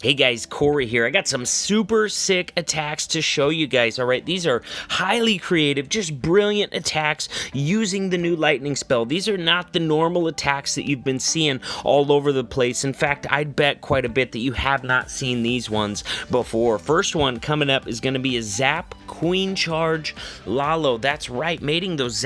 Hey guys, Cory here. I got some super sick attacks to show you guys, alright? These are highly creative, just brilliant attacks using the new lightning spell. These are not the normal attacks that you've been seeing all over the place. In fact, I'd bet quite a bit that you have not seen these ones before. First one coming up is going to be a Zap Queen Charge Lalo. That's right, mating those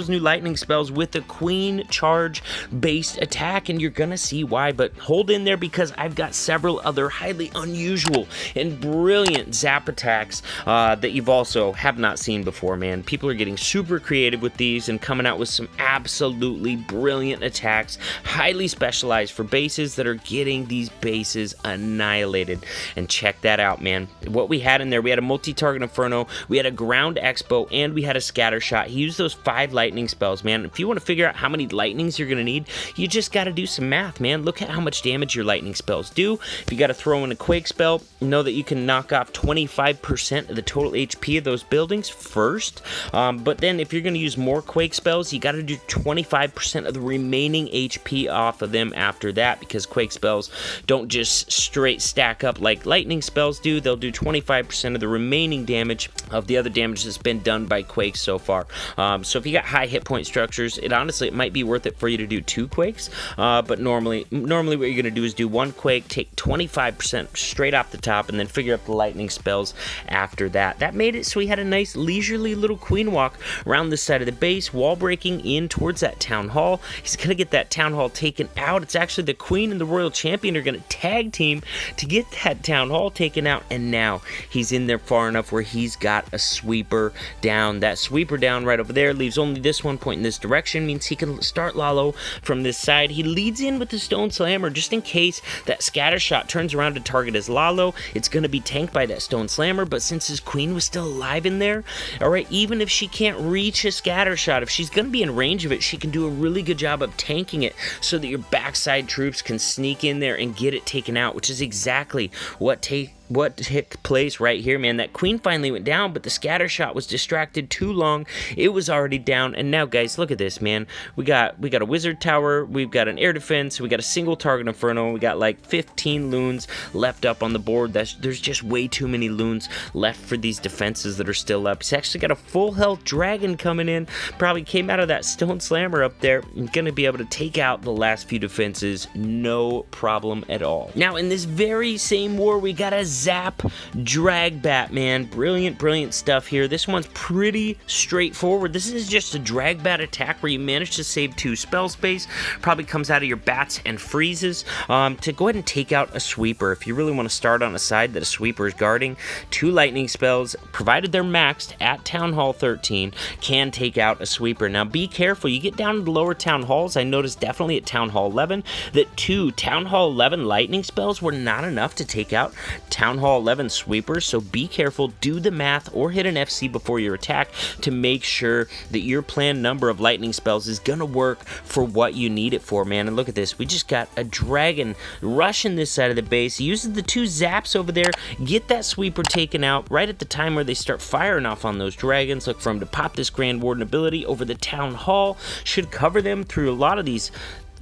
new lightning spells with a queen charge based attack, and you're gonna see why. But hold in there, because I've got several other highly unusual and brilliant zap attacks that you've also have not seen before, man. People are getting super creative with these and coming out with some absolutely brilliant attacks, highly specialized for bases that are getting these bases annihilated. And check that out, man. What we had in there, we had a multi-target Inferno, we had a ground expo, and we had a scatter shot. He used those 5 lightning spells, man. If you want to figure out how many lightnings you're going to need, you just got to do some math, man. Look at how much damage your lightning spells do. If you got to throw in a quake spell, know that you can knock off 25% of the total HP of those buildings first. But then if you're going to use more quake spells, you got to do 25% of the remaining HP off of them after that, because quake spells don't just straight stack up like lightning spells do. They'll do 25% of the remaining damage of the other damage that's been done by quakes so far. So if you got high hit point structures, it might be worth it for you to do 2 quakes. But normally what you're going to do is do 1 quake, take 25% straight off the top, and then figure out the lightning spells after that. That made it so we had a nice leisurely little queen walk around this side of the base, wall breaking in towards that town hall. He's going to get that town hall taken out. It's actually the queen and the royal champion are going to tag team to get that town hall taken out, and now he's in there far enough where he's got a sweeper down. That sweeper down right over there leaves only this one point in this direction, means he can start Lalo from this side. He leads in with the stone slammer just in case that scatter shot turns around to target his Lalo. It's going to be tanked by that stone slammer, but since his queen was still alive in there, alright, even if she can't reach a scatter shot, if she's going to be in range of it, she can do a really good job of tanking it so that your backside troops can sneak in there and get it taken out, which is exactly what took place right here, man. That queen finally went down, but the scatter shot was distracted too long. It was already down, and now, guys, look at this, man. We got a wizard tower, we've got an air defense, we got a single target Inferno, we got like 15 loons left up on the board. There's just way too many loons left for these defenses that are still up. He's actually got a full health dragon coming in, probably came out of that stone slammer up there, and gonna be able to take out the last few defenses, no problem at all. Now, in this very same war, we got a Zap Drag Bat, man. Brilliant stuff here. This one's pretty straightforward. This is just a Drag Bat attack where you manage to save 2 spell space. Probably comes out of your bats and freezes to go ahead and take out a sweeper. If you really want to start on a side that a sweeper is guarding, 2 lightning spells, provided they're maxed at Town Hall 13, can take out a sweeper. Now be careful. You get down to the lower Town Halls. I noticed definitely at Town Hall 11 that 2 Town Hall 11 lightning spells were not enough to take out Town Hall 11 sweepers, so be careful. Do the math or hit an FC before your attack to make sure that your planned number of lightning spells is gonna work for what you need it for, man. And look at this, we just got a dragon rushing this side of the base. He uses the 2 zaps over there, get that sweeper taken out right at the time where they start firing off on those dragons. Look for him to pop this Grand Warden ability over the town hall, should cover them through a lot of these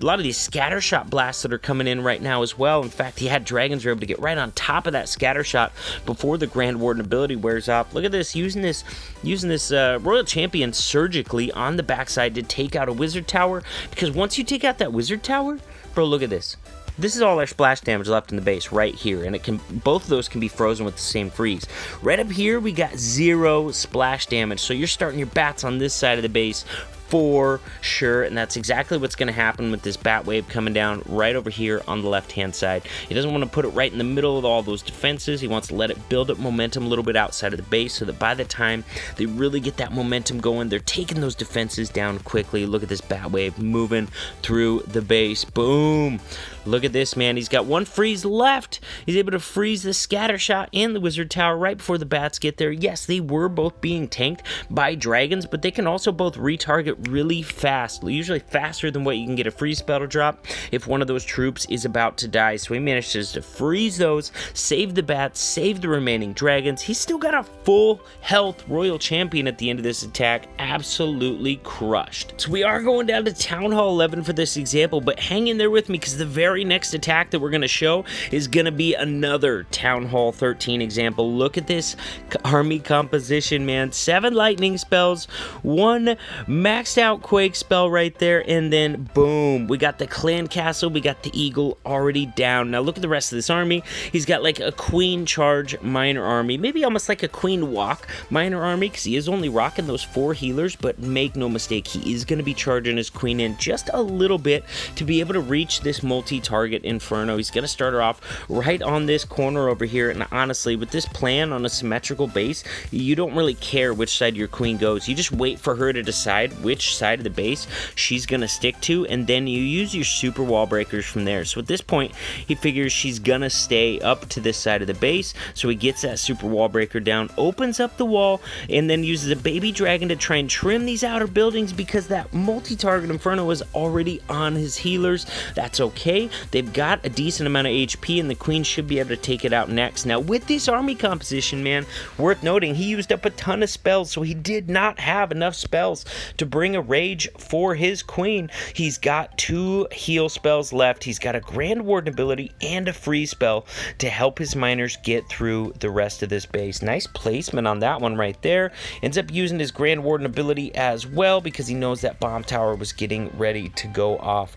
scattershot blasts that are coming in right now as well. In fact, he had dragons were able to get right on top of that scattershot before the Grand Warden ability wears off. Look at this, using this Royal Champion surgically on the backside to take out a wizard tower, because once you take out that wizard tower, bro, look at this. This is all our splash damage left in the base right here, and both of those can be frozen with the same freeze. Right up here, we got 0 splash damage, so you're starting your bats on this side of the base for sure, and that's exactly what's going to happen with this bat wave coming down right over here on the left hand side. He doesn't want to put it right in the middle of all those defenses. He wants to let it build up momentum a little bit outside of the base, so that by the time they really get that momentum going, they're taking those defenses down quickly. Look at this bat wave moving through the base. Boom. Look at this, man. He's got 1 freeze left. He's able to freeze the scatter shot and the wizard tower right before the bats get there. Yes, they were both being tanked by dragons, but they can also both retarget really fast, usually faster than what you can get a freeze spell to drop if one of those troops is about to die. So he manages to freeze those, save the bats, save the remaining dragons. He's still got a full health royal champion at the end of this attack, absolutely crushed. So we are going down to Town Hall 11 for this example, but hang in there with me because the very next attack that we're going to show is going to be another Town Hall 13 example. Look at this army composition, man. 7 lightning spells, 1 maxed out quake spell right there, and then boom, we got the clan castle, we got the eagle already down. Now look at the rest of this army. He's got like a queen charge minor army, maybe almost like a queen walk minor army, because he is only rocking those 4 healers, but make no mistake, he is going to be charging his queen in just a little bit to be able to reach this multi-target inferno. He's going to start her off right on this corner over here, and honestly, with this plan on a symmetrical base, you don't really care which side your queen goes. You just wait for her to decide which side of the base she's going to stick to, and then you use your super wall breakers from there. So at this point, he figures she's going to stay up to this side of the base, so he gets that super wall breaker down, opens up the wall, and then uses a baby dragon to try and trim these outer buildings because that multi-target inferno is already on his healers. That's okay. They've got a decent amount of HP, and the queen should be able to take it out next. Now, with this army composition, man, worth noting, he used up a ton of spells, so he did not have enough spells to bring a rage for his queen. He's got 2 heal spells left. He's got a Grand Warden ability and a freeze spell to help his miners get through the rest of this base. Nice placement on that one right there. Ends up using his Grand Warden ability as well because he knows that bomb tower was getting ready to go off.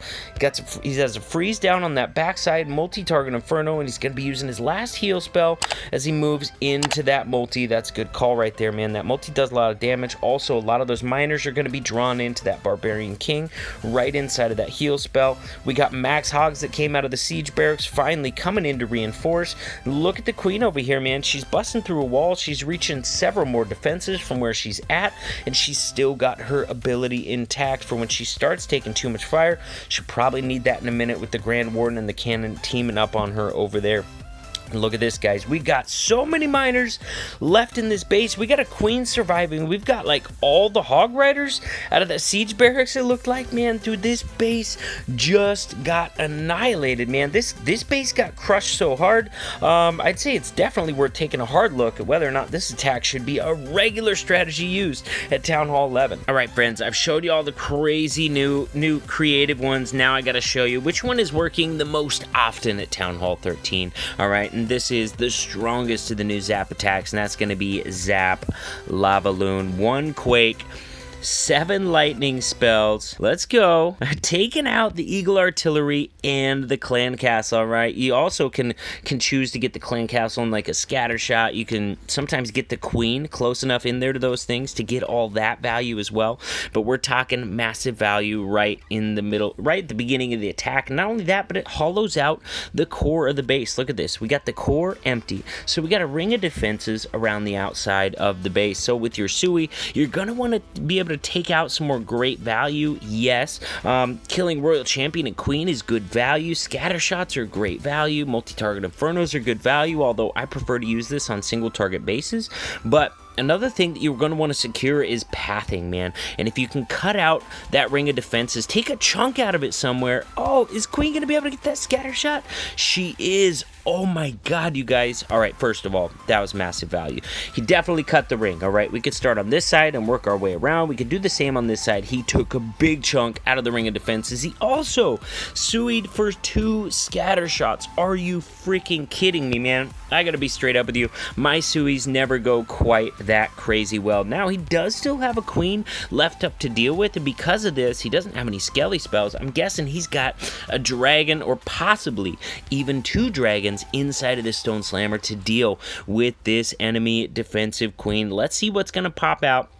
He has a freeze down on that backside multi-target inferno, and he's going to be using his last heal spell as he moves into that multi. That's a good call right there, man. That multi does a lot of damage. Also, a lot of those miners are going to be drawn into that barbarian king right inside of that heal spell. We got max hogs that came out of the siege barracks finally coming in to reinforce. Look at the queen over here, man. She's busting through a wall. She's reaching several more defenses from where she's at, and she's still got her ability intact for when she starts taking too much fire. She'll probably need that in a minute with the Grand Warden and the cannon teaming up on her over there. And look at this, guys. We've got so many miners left in this base. We got a queen surviving. We've got like all the hog riders out of that siege barracks, it looked like, man. Dude, this base just got annihilated, man. This base got crushed so hard. I'd say it's definitely worth taking a hard look at whether or not this attack should be a regular strategy used at Town Hall 11. All right, friends, I've showed you all the crazy new creative ones. Now I got to show you which one is working the most often at Town Hall 13. All right, and this is the strongest of the new Zap attacks, and that's going to be Zap Lavaloon. 1 quake, 7 lightning spells. Let's go. Taking out the Eagle Artillery and the Clan Castle, all right? You also can choose to get the Clan Castle in like a scatter shot. You can sometimes get the Queen close enough in there to those things to get all that value as well. But we're talking massive value right in the middle, right at the beginning of the attack. Not only that, but it hollows out the core of the base. Look at this. We got the core empty. So we got a ring of defenses around the outside of the base. So with your Sui, you're going to want to be able to take out some more great value. Yes, killing Royal Champion and Queen is good value. Scatter shots are great value. Multi-target infernos are good value, although I prefer to use this on single target bases. But another thing that you're going to want to secure is pathing, man. And if you can cut out that ring of defenses, take a chunk out of it somewhere. Oh, is Queen going to be able to get that scatter shot? She is. Oh my god, you guys. All right, first of all, that was massive value. He definitely cut the ring. All right, we could start on this side and work our way around. We could do the same on this side. He took a big chunk out of the ring of defenses. He also suied for 2 scatter shots. Are you freaking kidding me, man? I gotta be straight up with you. My suis never go quite that crazy well. Now, he does still have a queen left up to deal with, and because of this, he doesn't have any skelly spells. I'm guessing he's got a dragon or possibly even 2 dragons inside of this Stone Slammer to deal with this enemy defensive queen. Let's see what's going to pop out.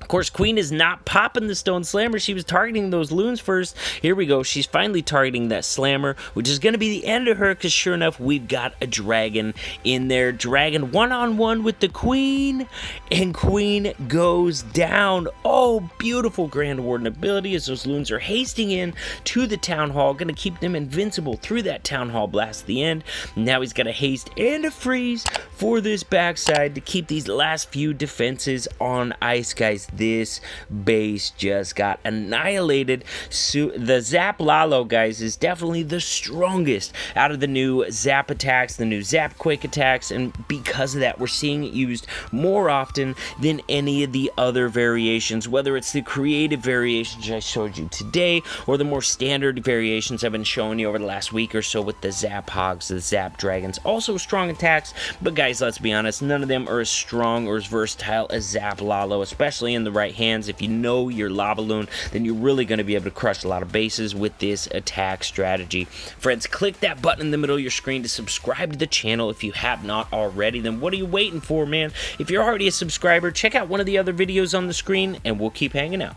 Of course, Queen is not popping the Stone Slammer. She was targeting those loons first. Here we go. She's finally targeting that Slammer, which is going to be the end of her because sure enough, we've got a dragon in there. Dragon one-on-one with the Queen, and Queen goes down. Oh, beautiful Grand Warden ability as those loons are hasting in to the Town Hall. Going to keep them invincible through that Town Hall blast at the end. Now he's got a haste and a freeze for this backside to keep these last few defenses on ice, guys. this base just got annihilated. So the Zap Lalo, guys, is definitely the strongest out of the new Zap attacks, the new Zap Quick attacks, and because of that, we're seeing it used more often than any of the other variations, whether it's the creative variations I showed you today or the more standard variations I've been showing you over the last week or so with the Zap Hogs, the Zap Dragons. Also strong attacks, but guys, let's be honest, none of them are as strong or as versatile as Zap Lalo, especially in the right hands. If you know your lavaloon, then you're really going to be able to crush a lot of bases with this attack strategy. Friends, click that button in the middle of your screen to subscribe to the channel if you have not already. Then what are you waiting for, man? If you're already a subscriber, check out one of the other videos on the screen, and we'll keep hanging out.